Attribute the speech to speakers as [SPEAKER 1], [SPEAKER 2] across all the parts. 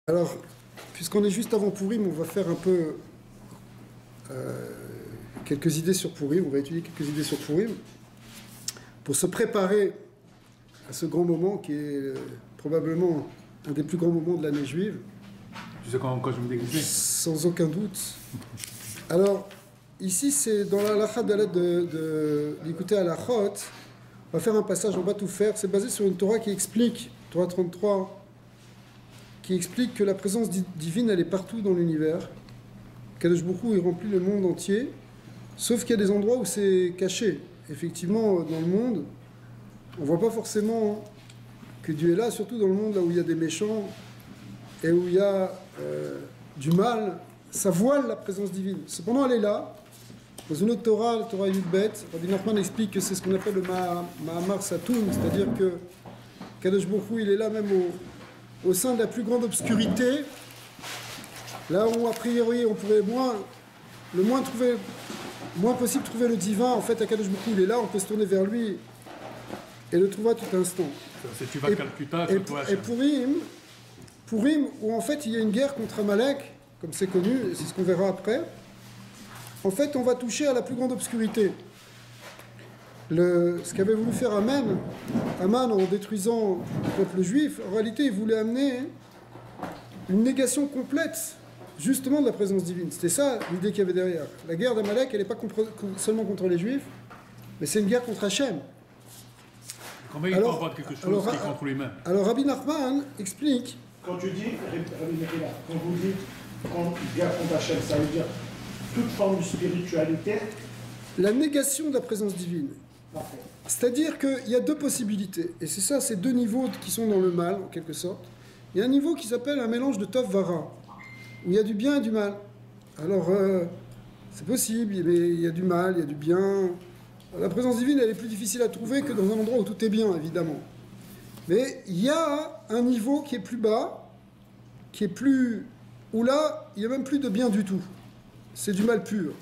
[SPEAKER 1] Alors, puisqu'on est juste avant Pourim, on va faire un peu quelques idées sur Pourim, on va étudier quelques idées sur Pourim, pour se préparer à ce grand moment qui est probablement un des plus grands moments de l'année juive.
[SPEAKER 2] Tu sais quand je me déguisais?
[SPEAKER 1] Sans aucun doute. Alors, ici, c'est dans la halakha de l'écouter à la Chot, on va faire un passage, on va tout faire, c'est basé sur une Torah qui explique, Torah 33, qui explique que la présence divine, elle est partout dans l'univers. Kadosh Baruch Hu, il remplit le monde entier, sauf qu'il y a des endroits où c'est caché. Effectivement, dans le monde, on ne voit pas forcément que Dieu est là, surtout dans le monde là où il y a des méchants et où il y a du mal. Ça voile la présence divine. Cependant, elle est là. Dans une autre Torah, la Torah Yudbet, Rabbi Nachman explique que c'est ce qu'on appelle le Mahamar Satoun, c'est-à-dire que Kadosh Baruch Hu, il est là même au sein de la plus grande obscurité, là où a priori on pourrait le moins possible trouver le divin. En fait, à Kadosh Baruch Hu, il est là, on peut se tourner vers lui et le trouver à tout instant.
[SPEAKER 2] C'est tu vas à Calcutta, tu vas à
[SPEAKER 1] et Pourim, où en fait il y a une guerre contre Amalek, comme c'est connu, et c'est ce qu'on verra après, en fait on va toucher à la plus grande obscurité. Ce qu'avait voulu faire Aman en détruisant le peuple juif, en réalité il voulait amener une négation complète justement de la présence divine. C'était ça l'idée qu'il y avait derrière. La guerre d'Amalek, elle n'est pas seulement contre les juifs, mais c'est une guerre contre Hachem.
[SPEAKER 2] Comment il peut avoir quelque chose qui est contre lui-même?
[SPEAKER 1] Alors Rabbi Nachman explique.
[SPEAKER 3] Quand tu dis, Rabbi Mechila, quand vous dites guerre contre Hachem, ça veut dire toute forme de spiritualité?
[SPEAKER 1] La négation de la présence divine.
[SPEAKER 3] Parfait.
[SPEAKER 1] C'est-à-dire qu'il y a deux possibilités, et c'est ça, ces deux niveaux qui sont dans le mal, en quelque sorte. Il y a un niveau qui s'appelle un mélange de Tov Vara, où il y a du bien et du mal. Alors, c'est possible, il y a du mal, il y a du bien. La présence divine, elle est plus difficile à trouver que dans un endroit où tout est bien, évidemment. Mais il y a un niveau qui est plus bas, où là, il n'y a même plus de bien du tout. C'est du mal pur.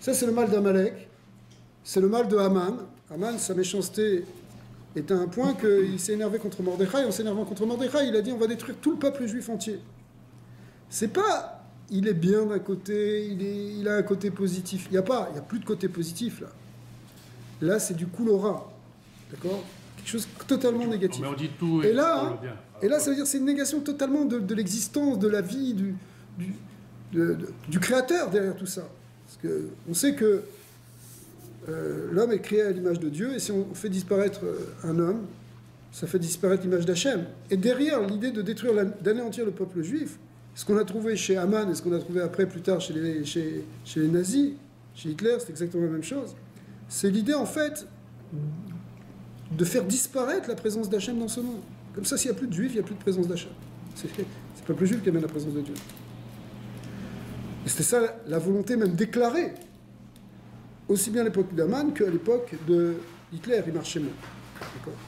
[SPEAKER 1] Ça, c'est le mal d'Amalek. C'est le mal de Haman. Haman, sa méchanceté est à un point qu'il s'est énervé contre Mordechai. En s'énervant contre Mordechai, il a dit on va détruire tout le peuple juif entier. C'est pas il est bien d'un côté, il a un côté positif. Il n'y a plus de côté positif là. Là, c'est du coulorat. D'accord? Quelque chose de totalement négatif.
[SPEAKER 2] Mais on dit tout
[SPEAKER 1] et là,
[SPEAKER 2] bien.
[SPEAKER 1] ça veut dire que c'est une négation totalement de l'existence, de la vie, du créateur derrière tout ça. Parce qu'on sait que l'homme est créé à l'image de Dieu, et si on fait disparaître un homme, ça fait disparaître l'image d'Hachem. Et derrière l'idée de détruire, d'anéantir le peuple juif, ce qu'on a trouvé chez Haman et ce qu'on a trouvé après, plus tard, chez les nazis, chez Hitler, c'est exactement la même chose. C'est l'idée, en fait, de faire disparaître la présence d'Hachem dans ce monde. Comme ça, s'il n'y a plus de juifs, il n'y a plus de présence d'Hachem. C'est le peuple juif qui amène la présence de Dieu. Et c'était ça la volonté même déclarée, aussi bien à l'époque d'Haman qu'à l'époque de Hitler, il marchait moins. D'accord.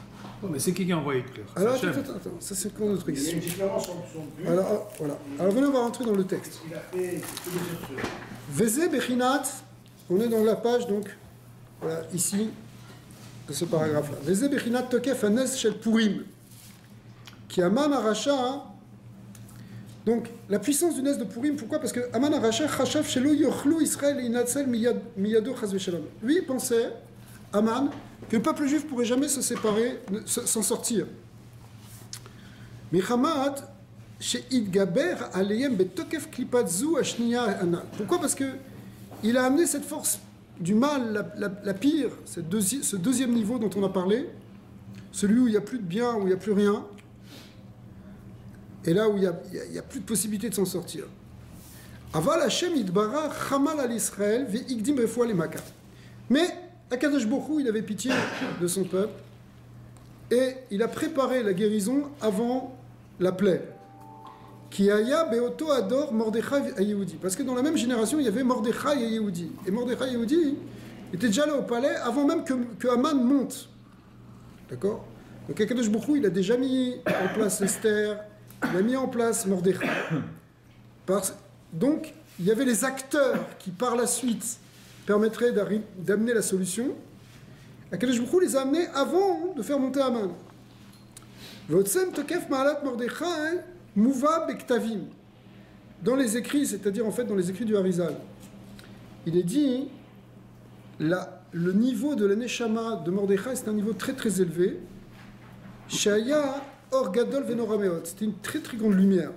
[SPEAKER 2] Oh, mais c'est qui a envoyé Hitler?
[SPEAKER 1] Alors, attends, ça c'est une autre
[SPEAKER 3] Il y a
[SPEAKER 1] question.
[SPEAKER 3] une différence entre son but.
[SPEAKER 1] Alors, voilà. Alors, venez, on va rentrer dans le texte.
[SPEAKER 3] Il a fait tous les autres.
[SPEAKER 1] Veze Bechinat, on est dans la page, donc, voilà, ici, de ce paragraphe-là. Veze Bechinat Tokef Anes Shel Purim, qui Aman Aracha. Donc, la puissance du Nes de Purim, pourquoi? Parce que Aman Aracha Chachav Shelo Yochlu Israël Inatzel Miyado Chazve Shalom. Lui, il pensait, Aman, que le peuple juif ne pourrait jamais se séparer, s'en sortir. Michamat Sheidgaber Aleyem Betokef Klipat Zu Ashniya Anal. Pourquoi? Parce que il a amené cette force du mal, la pire, ce deuxième niveau dont on a parlé, celui où il n'y a plus de bien, où il n'y a plus rien, et là où il n'y a plus de possibilité de s'en sortir. Aval Hashem Idbara Chamal al Israël Ve'igdim Refoua Lemaka. Mais Akadosh Baruch Hu, il avait pitié de son peuple, et il a préparé la guérison avant la plaie. Qui aya beoto ador Mordechai et Yehudi. Parce que dans la même génération, il y avait Mordechai et Yehudi. Et Mordechai et Yehudi étaient déjà là au palais avant même que Haman monte. D'accord? Donc Akadosh Baruch Hu, il a déjà mis en place Esther, il a mis en place Mordechai. Donc, il y avait les acteurs qui, par la suite, permettraient d'amener la solution. Akadosh Baruch Hu les a amenés avant de faire monter Haman. Votsem tokef ma'alat Mordechai Mouva Bektavim. Dans les écrits, c'est-à-dire en fait dans les écrits du Harizal, il est dit le niveau de la Neshama de Mordechai, c'est un niveau très très élevé. Shaya Or Gadol Venorameot, c'était une très très grande lumière.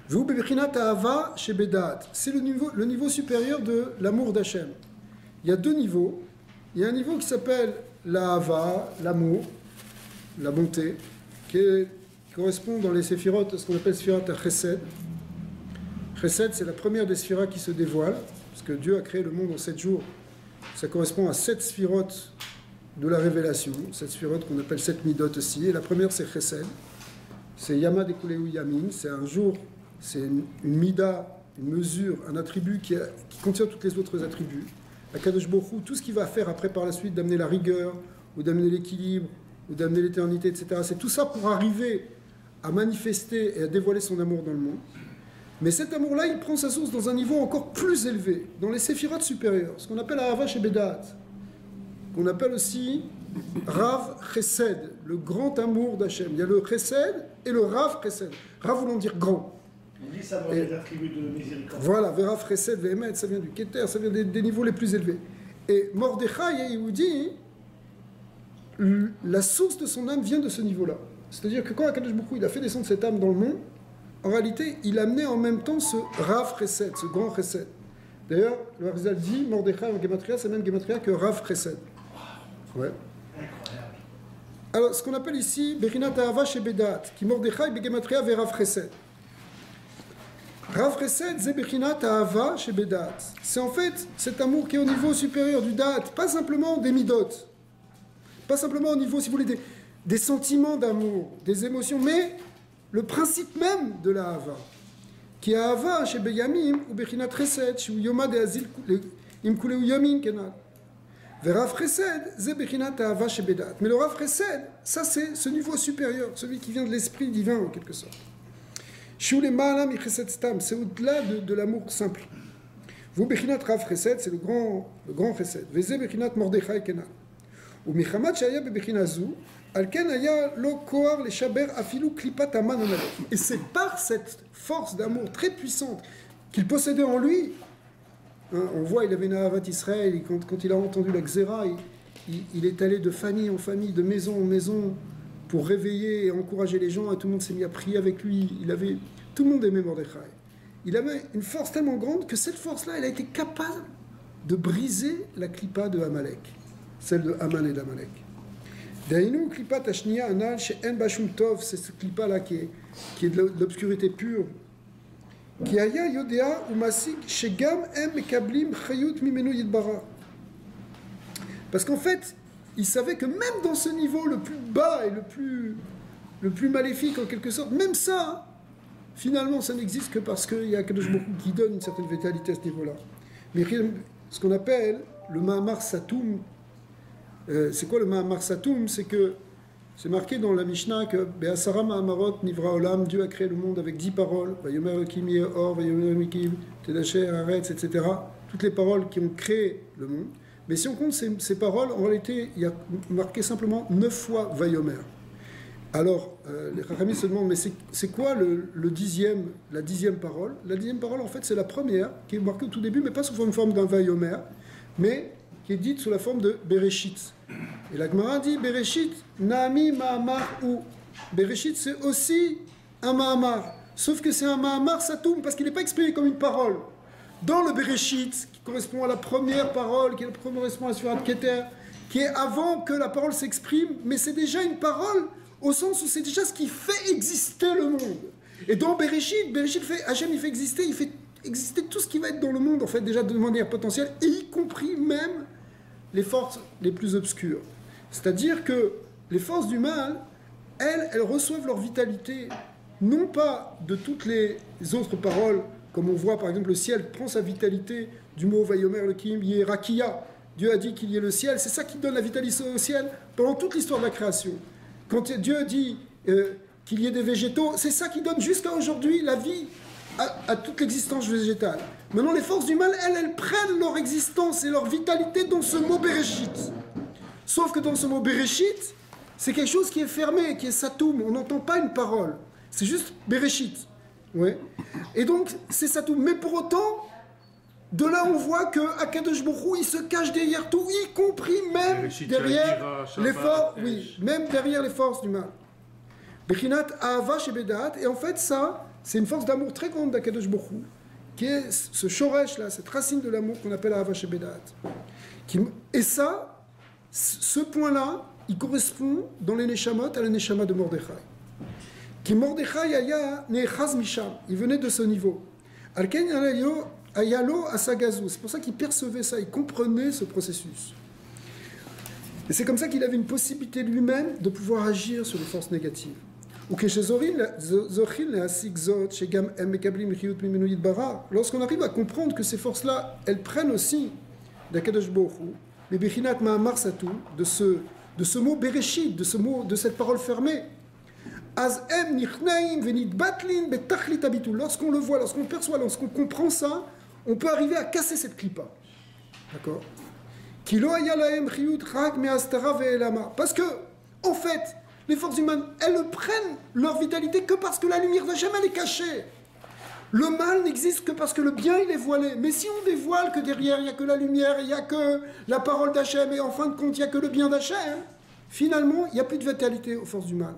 [SPEAKER 1] Vous Bebechinat Ahava Shebedat, c'est le niveau supérieur de l'amour d'Hachem. Il y a deux niveaux. Il y a un niveau qui s'appelle l'Ahava, l'amour, la bonté, qui correspond dans les séphirotes à ce qu'on appelle séphirote à Chesed. Chesed, c'est la première des sphiras qui se dévoile, parce que Dieu a créé le monde en 7 jours. Ça correspond à 7 sphirotes de la révélation, 7 sphirotes qu'on appelle 7 midot aussi. Et la première, c'est Chesed. C'est Yama Dekuleu Yamin, c'est un jour, c'est une mida, une mesure, un attribut qui contient tous les autres attributs. Akadosh Baruch Hu, tout ce qu'il va faire après par la suite, d'amener la rigueur, ou d'amener l'équilibre, ou d'amener l'éternité, etc. C'est tout ça pour arriver à manifester et à dévoiler son amour dans le monde. Mais cet amour-là, il prend sa source dans un niveau encore plus élevé, dans les séphirotes supérieures, ce qu'on appelle Ahava Shebedat, qu'on appelle aussi Rav Chesed, le grand amour d'Hachem. Il y a le Chesed et le Rav Chesed. Rav voulant dire grand.
[SPEAKER 3] On dit ça dans les attributs de miséricorde.
[SPEAKER 1] Voilà, Verav Chesed, Vehemet, ça vient du Keter, ça vient des niveaux les plus élevés. Et Mordechai, il dit, la source de son âme vient de ce niveau-là. C'est-à-dire que quand Akadosh Baruch Hu, il a fait descendre cette âme dans le monde, en réalité, il amenait en même temps ce Rav Chesed, ce grand Chesed. D'ailleurs, le Harizal dit, Mordechai en Gematria, c'est même Gematria que Rav Chesed. Ouais.
[SPEAKER 3] Incroyable.
[SPEAKER 1] Alors, ce qu'on appelle ici, Bechinat Ahava Shebedat, qui Mordechai Begematria ve Rav Chesed. Rav Chesed, c'est Bechinat Ahava Shebedat. C'est en fait cet amour qui est au niveau supérieur du Dat, pas simplement des midot, pas simplement au niveau, si vous voulez, des sentiments d'amour, des émotions, mais le principe même de la Ahava, qui est Ahava Shebeyamim ou Bechinat Chesed, Shu Yoma de Azil Imkuleu Yamin Kenal. Rav Chesed, c'est Bechinat Ahava Shebedat. Mais le Rav Chesed, ça c'est ce niveau supérieur, celui qui vient de l'esprit divin en quelque sorte. Shu le Ma'alam Chesed Stam, c'est au-delà de l'amour simple. Vous Bechinat Rav Chesed, c'est le grand Chesed. Veze Bechinat Mordechai Kenal. Ou Michamat Shaya Bebechinat Zu, Alken Aya Lo Kohar le Shaber Afilu Klipat Aman Amalek. Et c'est par cette force d'amour très puissante qu'il possédait en lui. On voit, il avait une Ahavat Israël, et quand il a entendu la Xéra, il est allé de famille en famille, de maison en maison, pour réveiller et encourager les gens, et tout le monde s'est mis à prier avec lui. Tout le monde aimait Mordechai. Il avait une force tellement grande que cette force-là, elle a été capable de briser la clipa de Amalek, celle de Haman et d'Amalek. Dainu klipa tashnia anal she'en bashum tov, c'est ce clipa-là qui est de l'obscurité pure. Qui aya yodea ou masik shegam em mekablim chayut mimenu yidbara. Parce qu'en fait, il savait que même dans ce niveau le plus bas et le plus maléfique en quelque sorte, même ça, finalement, ça n'existe que parce qu'il y a Kadosh Baruch Hu qui donne une certaine vitalité à ce niveau-là. Mais ce qu'on appelle le Mahamar Satoum, c'est quoi le Mahamar Satoum? C'est que c'est marqué dans la Mishnah que Be'asara Mahamarot Nivra Olam, Dieu a créé le monde avec 10 paroles, Vayomer Ekim Or, Vayomer Ekim, Tedasher, Aretz, etc. Toutes les paroles qui ont créé le monde. Mais si on compte ces paroles, en réalité, il y a marqué simplement 9 fois Vayomer. Alors, les Chachamim se demandent, mais c'est quoi la dixième parole? La dixième parole, en fait, c'est la première, qui est marquée au tout début, mais pas sous forme d'un Vayomer, mais qui est dite sous la forme de Bereshit. Et la Gemara dit Bereshit, Naami Mahamar ou. Bereshit, c'est aussi un Mahamar. Sauf que c'est un Mahamar Satoum, parce qu'il n'est pas exprimé comme une parole. Dans le Bereshit, qui correspond à la première parole, qui correspond à la Surat Keter, qui est avant que la parole s'exprime, mais c'est déjà une parole, au sens où c'est déjà ce qui fait exister le monde. Et dans Bereshit, Hachem, il fait exister tout ce qui va être dans le monde, en fait, déjà de manière potentielle, et y compris même les forces les plus obscures. C'est-à-dire que les forces du mal, elles reçoivent leur vitalité, non pas de toutes les autres paroles, comme on voit par exemple le ciel prend sa vitalité du mot Vayomer le Kim, Yerakia. Dieu a dit qu'il y ait le ciel, c'est ça qui donne la vitalité au ciel pendant toute l'histoire de la création. Quand Dieu dit qu'il y ait des végétaux, c'est ça qui donne jusqu'à aujourd'hui la vie à toute l'existence végétale. Maintenant, les forces du mal, elles prennent leur existence et leur vitalité dans ce mot Bereshit. Sauf que dans ce mot Bereshit, c'est quelque chose qui est fermé, qui est satoum. On n'entend pas une parole. C'est juste Bereshit. Ouais. Et donc, c'est ça tout. Mais pour autant, de là, on voit que Akadosh Baruch Hu, il se cache derrière tout, y compris même derrière les forces, oui, même derrière les forces du mal. Bechinat Ahava Shebedat. Et en fait, ça, c'est une force d'amour très grande d'Akadosh Baruch Hu, qui est ce shoresh là, cette racine de l'amour qu'on appelle Ahava Shebedat. Et ça, ce point-là, il correspond dans les Neshamot à la Neshama de Mordechai. Qui Mordechai aya nechaz misham, il venait de ce niveau. Alken ayalo asagazu, c'est pour ça qu'il percevait ça, il comprenait ce processus. Et c'est comme ça qu'il avait une possibilité lui-même de pouvoir agir sur les forces négatives. Lorsqu'on arrive à comprendre que ces forces-là, elles prennent aussi d'Akadosh Baruch Hu, mais Bechinat Ma'amar Satu, de ce mot Bereshit, de cette parole fermée. Lorsqu'on le voit, lorsqu'on perçoit, lorsqu'on comprend ça, on peut arriver à casser cette clipa. D'accord? Parce que, en fait, les forces humaines, elles ne prennent leur vitalité que parce que la lumière d'Hachem, elle est cachée. Le mal n'existe que parce que le bien, il est voilé. Mais si on dévoile que derrière, il n'y a que la lumière, il n'y a que la parole d'Hachem, et en fin de compte, il n'y a que le bien d'Hachem, finalement, il n'y a plus de vitalité aux forces du mal.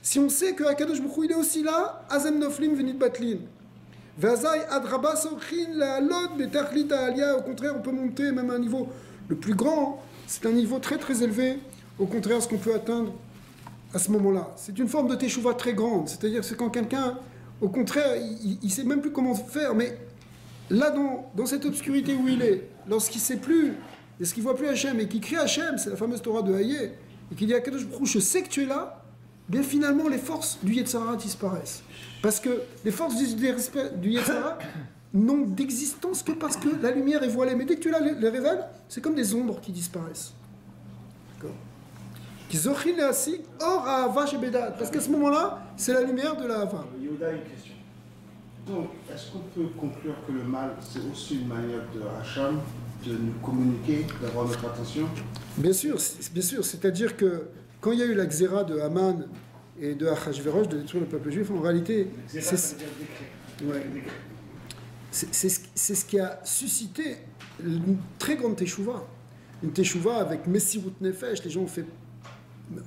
[SPEAKER 1] Si on sait que Akadosh Baruch Hu il est aussi là, Azem Noflim Venit Batlin. Au contraire, on peut monter même à un niveau le plus grand. C'est un niveau très très élevé. Au contraire, ce qu'on peut atteindre à ce moment-là. C'est une forme de teshuva très grande. C'est-à-dire c'est quand quelqu'un, au contraire, il ne sait même plus comment faire. Mais là, dans cette obscurité où il est, lorsqu'il ne sait plus, est-ce qu'il ne voit plus Hachem et qu'il crie Hachem, c'est la fameuse Torah de Hayé, et qu'il dit à Kadosh Baruch Hu, je sais que tu es là, bien finalement les forces du Yetzirah disparaissent. Parce que les forces du Yetzirah n'ont d'existence que parce que la lumière est voilée. Mais dès que tu les révèles, c'est comme des ombres qui disparaissent. D'accord? Parce qu'à ce moment-là, c'est la lumière de la Hava.
[SPEAKER 3] Yoda, une question. Donc, est-ce qu'on peut conclure que le mal, c'est aussi une manière de Hacham de nous communiquer, d'avoir notre attention?
[SPEAKER 1] Bien sûr. C'est-à-dire que quand il y a eu la xéra de Haman et de Achashverosh de détruire le peuple juif, en réalité, c'est ce qui a suscité une très grande teshuva. Une teshuva avec Messirut Nefesh, les gens ont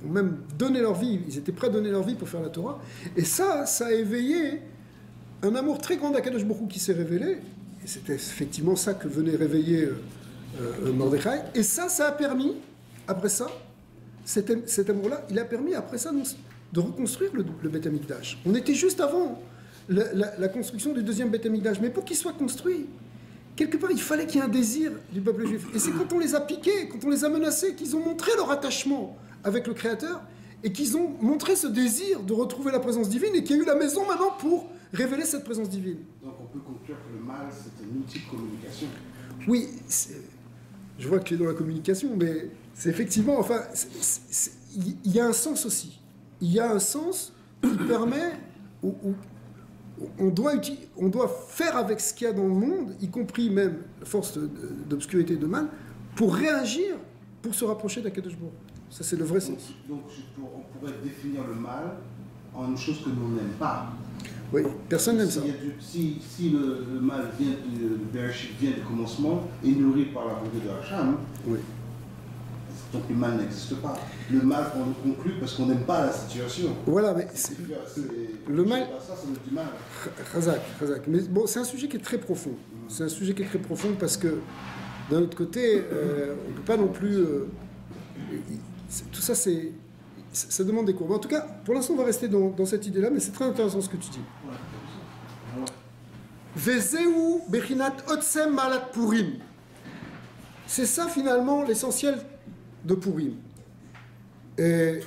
[SPEAKER 1] même donné leur vie, ils étaient prêts à donner leur vie pour faire la Torah. Et ça a éveillé un amour très grand d'Akadosh Baruch Hu qui s'est révélé. Et c'était effectivement ça que venait réveiller Mordechai. Et ça a permis, après ça, cet amour-là, il a permis après ça de reconstruire le Beth Amikdash. On était juste avant la construction du deuxième Beth Amikdash. Mais pour qu'il soit construit, quelque part, il fallait qu'il y ait un désir du peuple juif. Et c'est quand on les a piqués, quand on les a menacés, qu'ils ont montré leur attachement avec le Créateur et qu'ils ont montré ce désir de retrouver la présence divine et qu'il y a eu la maison maintenant pour révéler cette présence divine.
[SPEAKER 3] Donc on peut conclure que le mal, c'est un outil de communication.
[SPEAKER 1] Oui, je vois que tu es dans la communication, mais c'est effectivement, enfin, il y a un sens aussi. Il y a un sens qui permet, où on doit faire avec ce qu'il y a dans le monde, y compris même la force d'obscurité et de mal, pour réagir, pour se rapprocher d'Akadosh Baruch Hu. Ça, c'est le vrai sens.
[SPEAKER 3] Donc on pourrait définir le mal en une chose que nous n'aimons pas.
[SPEAKER 1] Oui, personne n'aime ça.
[SPEAKER 3] Si le mal vient du commencement et nourri par la volonté de Hacham,
[SPEAKER 1] oui.
[SPEAKER 3] Donc le mal n'existe pas. Le mal, on le conclut parce qu'on n'aime pas la situation.
[SPEAKER 1] Voilà, mais le mal.
[SPEAKER 3] Ça nous dit mal.
[SPEAKER 1] Chazak. Mais bon, c'est un sujet qui est très profond. C'est un sujet qui est très profond parce que, d'un autre côté, on ne peut pas non plus. Tout ça, ça demande des cours. Mais en tout cas, pour l'instant, on va rester dans cette idée-là, mais c'est très intéressant ce que tu dis. Vezeu bechinat otsem malat purim. C'est ça finalement l'essentiel de Purim. Et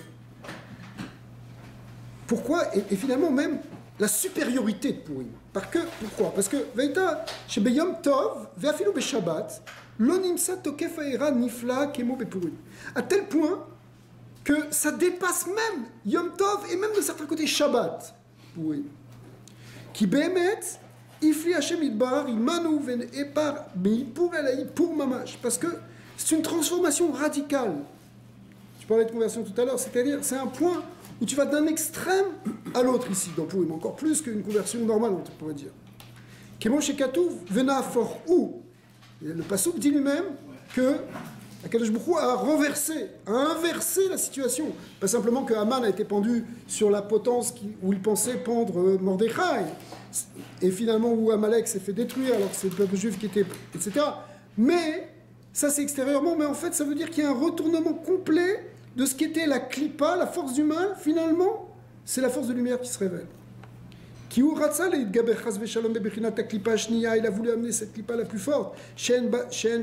[SPEAKER 1] pourquoi et finalement même la supériorité de Purim. Pourquoi? Parce que Veita shebeyom tov ve'afilu beshabbat lo nimsa tokef ha'era nifla kemo bepurim. À tel point que ça dépasse même Yom Tov et même de certains côtés Shabbat. Purim. Qui behemet ifli Hashem idbar imanu ve'epar be'ipur elai pour mamash. Parce que c'est une transformation radicale. parlais de conversion tout à l'heure, c'est-à-dire c'est un point où tu vas d'un extrême à l'autre ici, dans Purim, encore plus qu'une conversion normale, on pourrait dire. Kémon Shekatouv, Vena for ou. Le Passouk dit lui-même que Akadosh Baruch Hu a inversé la situation. Pas simplement que Haman a été pendu sur la potence où il pensait pendre Mordechai, et finalement où Amalek s'est fait détruire alors que c'est le peuple juif qui était, etc. Mais, ça c'est extérieurement, mais en fait ça veut dire qu'il y a un retournement complet de ce qu'était la klipa, la force du mal, finalement, c'est la force de lumière qui se révèle. Il a voulu amener cette klipa la plus forte, Shen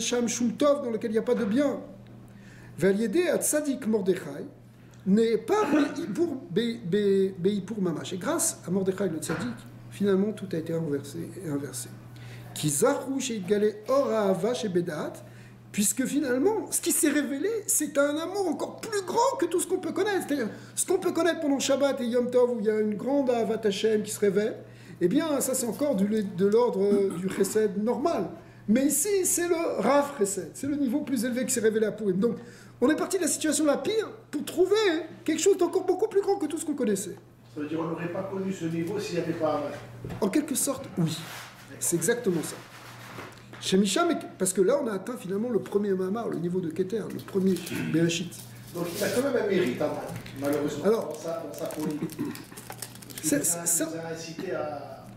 [SPEAKER 1] Sham Shum Tov, dans lequel il n'y a pas de bien. Valiédé à Tzadik Mordechai n'est pas pour Mamash. Et grâce à Mordechai le Tzadik, finalement tout a été inversé. Qui Zahu Sheitgale Or Ahava Shebedat, puisque finalement, ce qui s'est révélé, c'est un amour encore plus grand que tout ce qu'on peut connaître. C'est-à-dire, ce qu'on peut connaître pendant Shabbat et Yom Tov, où il y a une grande Ahavat Hashem qui se révèle, eh bien, ça c'est encore de l'ordre du Chesed normal. Mais ici, c'est le Rav Chesed, c'est le niveau plus élevé qui s'est révélé à Purim. Donc, on est parti de la situation la pire pour trouver quelque chose d'encore beaucoup plus grand que tout ce qu'on connaissait.
[SPEAKER 3] Ça veut dire qu'on n'aurait pas connu ce niveau s'il n'y avait pas Haman.
[SPEAKER 1] En quelque sorte, oui. C'est exactement ça. Chez Misha, parce que là, on a atteint finalement le premier Mamar, le niveau de Keter, le premier Bereshit.
[SPEAKER 3] Donc il a quand même un mérite, Haman, malheureusement,
[SPEAKER 1] alors,
[SPEAKER 3] dans sa folie.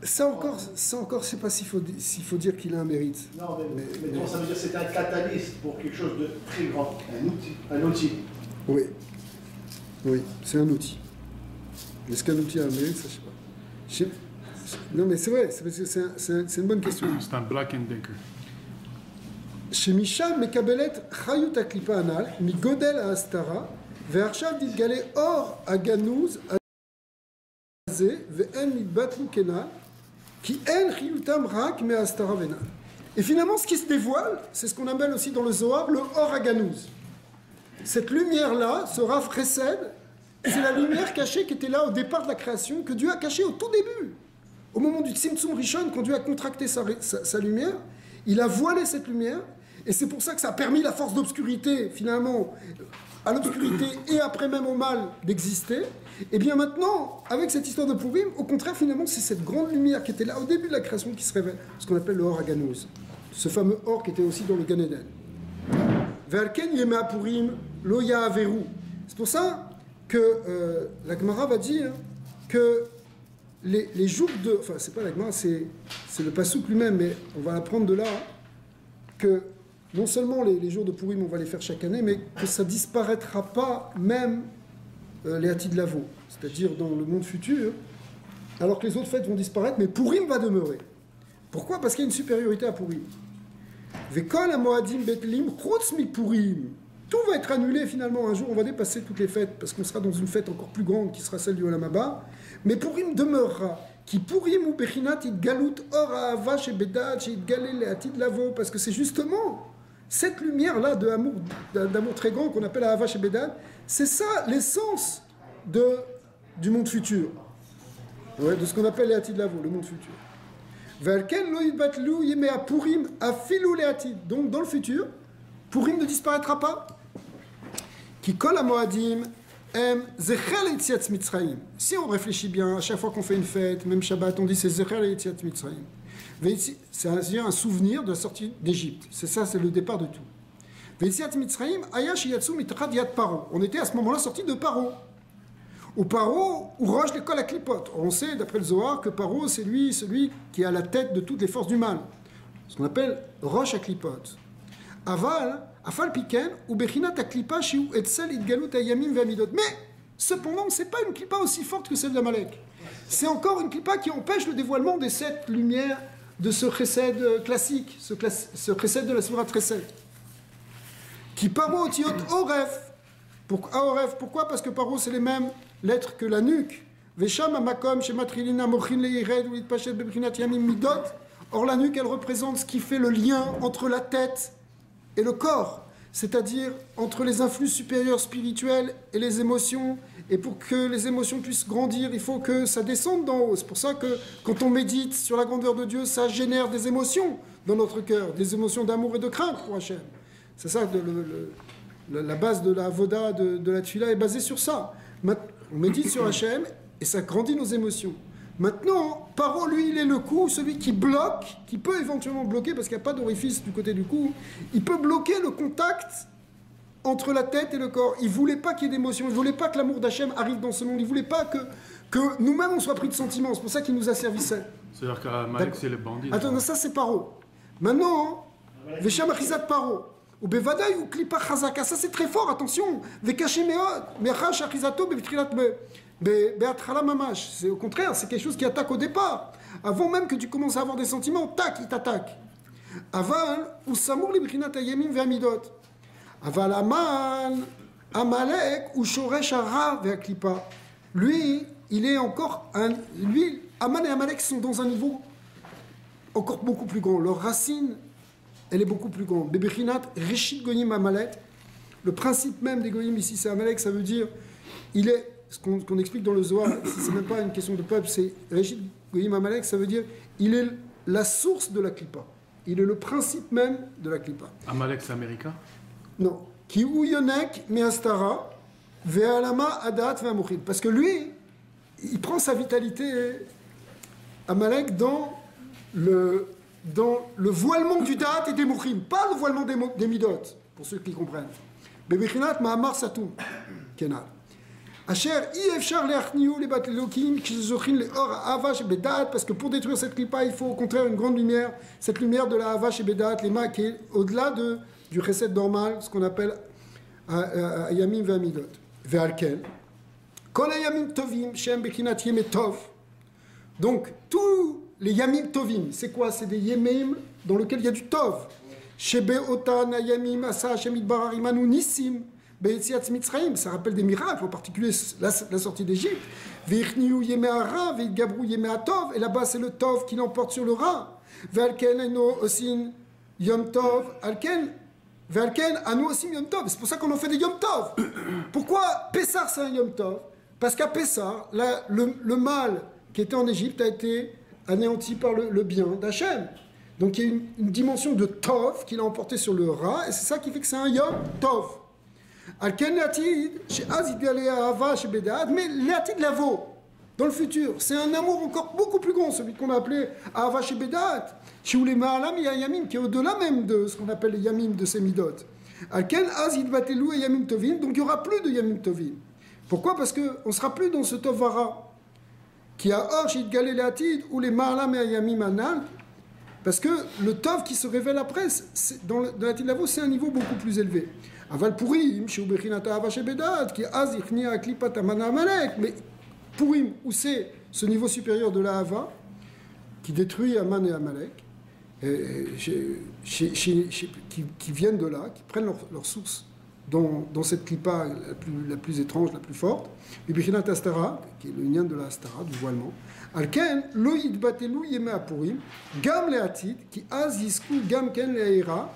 [SPEAKER 1] Ça encore, je ne sais pas s'il faut dire qu'il a un mérite.
[SPEAKER 3] Non, mais ça veut dire que c'est un catalyste pour quelque chose de très grand, un outil.
[SPEAKER 1] Oui, c'est un outil. Est-ce qu'un outil a un mérite? Ça, je ne sais pas. Non, mais c'est vrai, c'est une bonne question.
[SPEAKER 2] C'est un black and decker.
[SPEAKER 1] Chez Misha, Mekabelet Chayut Aklipa Anal, Mi Godel à Astara, Ve'arshav Dilgale Or Aganouz Azé, Ve'en Mitbatlu Kenal, Ki En Chiyutam Rak Me Astara Venal. Et finalement, ce qui se dévoile, c'est ce qu'on appelle aussi dans le Zohar le Or Aganouz. Cette lumière-là, ce Rav Chesed, c'est la lumière cachée qui était là au départ de la création, que Dieu a cachée au tout début. Au moment du Tzimtzum Rishon, quand Dieu a contracté sa lumière, il a voilé cette lumière, et c'est pour ça que ça a permis la force d'obscurité, finalement, à l'obscurité et après même au mal d'exister. Et bien maintenant, avec cette histoire de Purim, au contraire, finalement, c'est cette grande lumière qui était là au début de la création qui se révèle, ce qu'on appelle le Or Aganouz, ce fameux or qui était aussi dans le Gan Eden. Ve'alken yema Purim lo ya'averu. C'est pour ça que la Gemara va dire que les jours de... Enfin, c'est pas la Gemara, c'est le Passouk lui-même, mais on va apprendre de là que non seulement les jours de Purim, on va les faire chaque année, mais que ça disparaîtra pas même les Hatid Lavo, c'est-à-dire dans le monde futur, alors que les autres fêtes vont disparaître, mais Purim va demeurer. Pourquoi? Parce qu'il y a une supériorité à Purim. Vekol ha-moadim betlim chutz mi-Purim. Tout va être annulé finalement. Un jour, on va dépasser toutes les fêtes parce qu'on sera dans une fête encore plus grande qui sera celle du Olam Haba. Mais Purim demeurera. Qui Purim ou Bechinat itgalut or ha'ava shebedat sheitgalel le'atid lavo. Parce que c'est justement cette lumière-là d'amour très grand qu'on appelle ha'ava shebedat. C'est ça l'essence du monde futur. Ouais, de ce qu'on appelle le'atid lavo, le monde futur. Ve'alken lo yitbatlu yemei ha'Purim afilu le'atid. Donc dans le futur, Purim ne disparaîtra pas. Qui colle à Moadim, Zechel Etziat Mitzrayim. Si on réfléchit bien, à chaque fois qu'on fait une fête, même Shabbat, on dit c'est Zechel Etziat Mitzrayim. C'est un souvenir de la sortie d'Égypte. C'est ça, c'est le départ de tout. Veitziat Mitzrayim, Ayash Yatsu Mitrad Yad Paro. On était à ce moment-là sorti de Paro. Ou Paro, ou Roche l'école à Klipot. On sait, d'après le Zohar, que Paro, c'est celui qui est à la tête de toutes les forces du mal. Ce qu'on appelle Roche à Klipot. Aval, Afal Piken, ou Bechinat Aklipa, Shiu Etzel Idgalut Ayamim Vamidot. Mais, cependant, ce n'est pas une clipa aussi forte que celle d'Amalek. C'est encore une clipa qui empêche le dévoilement des 7 lumières de ce chesed classique, ce chesed de la Sourate Chesed. Qui Paro Otiot Oref. Pourquoi? Parce que Paro, c'est les mêmes lettres que la nuque. Vesham Amakom, Shematrilina Mochin Leired, ou Litpachet Bechinat Yamim Midot. Or, la nuque, elle représente ce qui fait le lien entre la tête et le corps, c'est-à-dire entre les influx supérieurs spirituels et les émotions. Et pour que les émotions puissent grandir, il faut que ça descende d'en haut. C'est pour ça que quand on médite sur la grandeur de Dieu, ça génère des émotions dans notre cœur, des émotions d'amour et de crainte pour Hachem. C'est ça La base de la avoda, de la tefila est basée sur ça. On médite sur Hachem et ça grandit nos émotions. Maintenant, Paro, lui, il est le cou, celui qui bloque, qui peut éventuellement bloquer, parce qu'il n'y a pas d'orifice du côté du cou, il peut bloquer le contact entre la tête et le corps. Il ne voulait pas qu'il y ait d'émotion, il ne voulait pas que l'amour d'Hachem arrive dans ce monde, il ne voulait pas que nous-mêmes on soit pris de sentiments, c'est pour ça qu'il nous asservissait.
[SPEAKER 2] C'est-à-dire qu'Amalek c'est le bandit.
[SPEAKER 1] Attends, ça c'est Paro. Maintenant, Vesham Achizat Paro, ou Bevadaï ou Klipa Chazaka, ça c'est très fort, attention. Vekashi Meod, Mechash Achizato, Bevitrilat Beatchala Mamash. C'est au contraire, c'est quelque chose qui attaque au départ. Avant même que tu commences à avoir des sentiments, tac, il t'attaque. Aval, ou Samour Librinat Ayemim Ve'amidot. Aval Amal, Amalek, ou Shoresh Ara Ve'aklipa. Lui, il est encore lui, Amal et Amalek sont dans un niveau encore beaucoup plus grand. Leur racine, elle est beaucoup plus grande. Bebechinat, Reshit Goyim Amalek. Le principe même des Goyim ici, c'est Amalek, ça veut dire, il est, ce qu'on explique dans le Zohar, c'est même pas une question de peuple, c'est Reshit Goyim Amalek, ça veut dire, il est la source de la Klippa. Il est le principe même de la Klippa.
[SPEAKER 2] Amalek, c'est américain?
[SPEAKER 1] Non. Ki ou yonek meastara, ve'alama adat ve'amuchid. Parce que lui, il prend sa vitalité, Amalek, dans le voilement du date et des mouchim, pas le voilement des midot, pour ceux qui comprennent. Bebechinat ma'amar satum, kenal. Asher ifshar le'achniu le bat lelokim kizochin le'or ha'avash bedat, parce que pour détruire cette clipa, il faut au contraire une grande lumière, cette lumière de la havash et bedat, les mains qui est au-delà du chesed normal, ce qu'on appelle yamim ve'amidot. Ve'alken. Kol yamim tovim shem bechinat yemet tov. Donc tous les yamim tovim, c'est quoi? C'est des yamim dans lesquels il y a du tov. Shebe otan yamim asa shemit bararimanu nisim be'etziat mitzrayim. Ça rappelle des miracles, en particulier la sortie d'Égypte. Ve'irniu yemei hara ve'itgabru yemei hatov. Et là-bas c'est le tov qui l'emporte sur le ra. Ve'alken eno osin yom tov. Alken ve'alken anu osim yom tov. C'est pour ça qu'on en fait des yom tov. Pourquoi Pessar c'est un yom tov? Parce qu'à Pessar, le mal qui était en Égypte a été anéanti par le bien d'Hachem. Donc il y a une dimension de Tov qu'il a emporté sur le Ra, et c'est ça qui fait que c'est un Yom Tov. Al-Ken Le'atid, she'az yitgaleh ha'ava shebedat, mais Le'atid Lavo, dans le futur, c'est un amour encore beaucoup plus grand, celui qu'on a appelé Ha'ava shebedat, she'ule ma'alam yamim, qui est au-delà même de ce qu'on appelle les yamim de ces midot. Al-Ken az yitbatelu et yamim tovim, donc il n'y aura plus de yamim tovim. Pourquoi? Parce qu'on ne sera plus dans ce Tovara qui a or chez Galé Le'atid ou les Ma'alam et Yamim Anal, parce que le Tov qui se révèle après, dans l'Atid Lavo, c'est un niveau beaucoup plus élevé. Aval Purim, chez Ubechinata Havash Bedat, qui a Zichnia Klipat Amana Amalek, mais Purim, où c'est ce niveau supérieur de la Hava, qui détruit Aman et Amalek, qui viennent de là, qui prennent leur source dans cette clipa la plus étrange, la plus forte, Bibichinat Astara, qui est le lien de la Astara, du voilement, Alken, lo yitbatelu yeme apurim, gam le'atid, ki az yisku gam ken le'aira,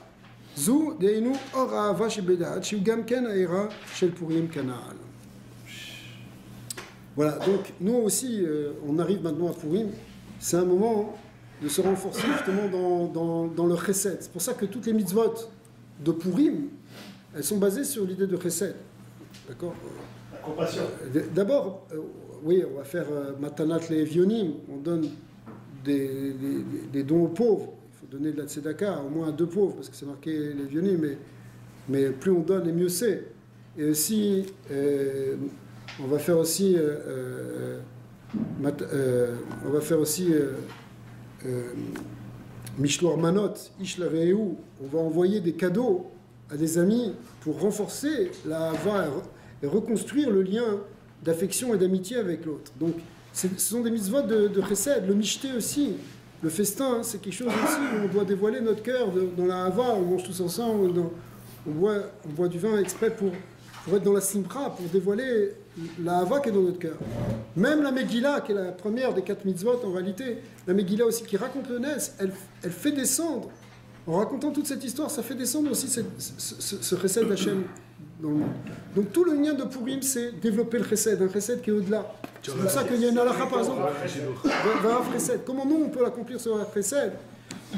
[SPEAKER 1] zu deinu or ha'ava shebedat, shiu gam ken ha'aira shel purim kanal. Voilà, donc nous aussi, on arrive maintenant à Purim, c'est un moment de se renforcer justement dans le chesed. C'est pour ça que toutes les mitzvot de Purim, elles sont basées sur l'idée de chesed. D'accord?
[SPEAKER 4] La compassion.
[SPEAKER 1] D'abord, oui, on va faire matanat le'evionim, on donne des dons aux pauvres. Il faut donner de la tzedaka, au moins à 2 pauvres, parce que c'est marqué l'evionim, mais plus on donne, et mieux c'est. Et aussi, on va faire aussi Mishloar Manot, Ishlareu, on va envoyer des cadeaux à des amis pour renforcer la hava et reconstruire le lien d'affection et d'amitié avec l'autre. Donc, ce sont des mitzvot de chesed. Le mishté aussi, le festin, c'est quelque chose aussi où on doit dévoiler notre cœur dans la hava, on mange tous ensemble, on boit du vin exprès pour être dans la simcha, pour dévoiler la hava qui est dans notre cœur. Même la Megillah, qui est la première des 4 mitzvot en réalité, la Megillah aussi qui raconte le Nes, elle fait descendre, en racontant toute cette histoire, ça fait descendre aussi ce chesed d'Hachem dans le monde. Donc tout le lien de Purim, c'est développer le chesed, un chesed qui est au-delà. C'est pour ça qu'il y a une halakha par exemple, Va'af chesed. Comment nous on peut l'accomplir ce chesed?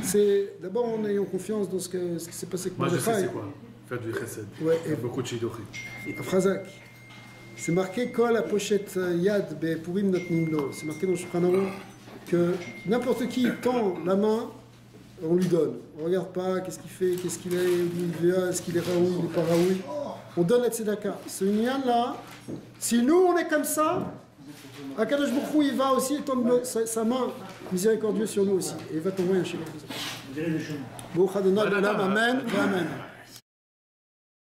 [SPEAKER 1] C'est d'abord en ayant confiance dans ce qui s'est passé avec
[SPEAKER 2] Moi je sais
[SPEAKER 1] Mordechai.
[SPEAKER 2] c'est quoi. Faire du chesed.
[SPEAKER 1] Ouais, et
[SPEAKER 2] beaucoup de shidochim.
[SPEAKER 1] Afrazak. C'est marqué Kol la pochette Yad be Purim Notnimlo. C'est marqué dans le Shulchan Aruch que n'importe qui tend la main, on lui donne. On regarde pas qu'est-ce qu'il fait, qu'est-ce qu'il est, est-ce qu'il est raoui, il n'est pas raoui. On donne la tzedaka. Ce lien là, si nous on est comme ça, Akadosh Baruch Hu, il va aussi tendre sa main miséricordieuse sur nous aussi. Et il va t'envoyer un chèque. Baruch Adonai Olam, Amen, Amen.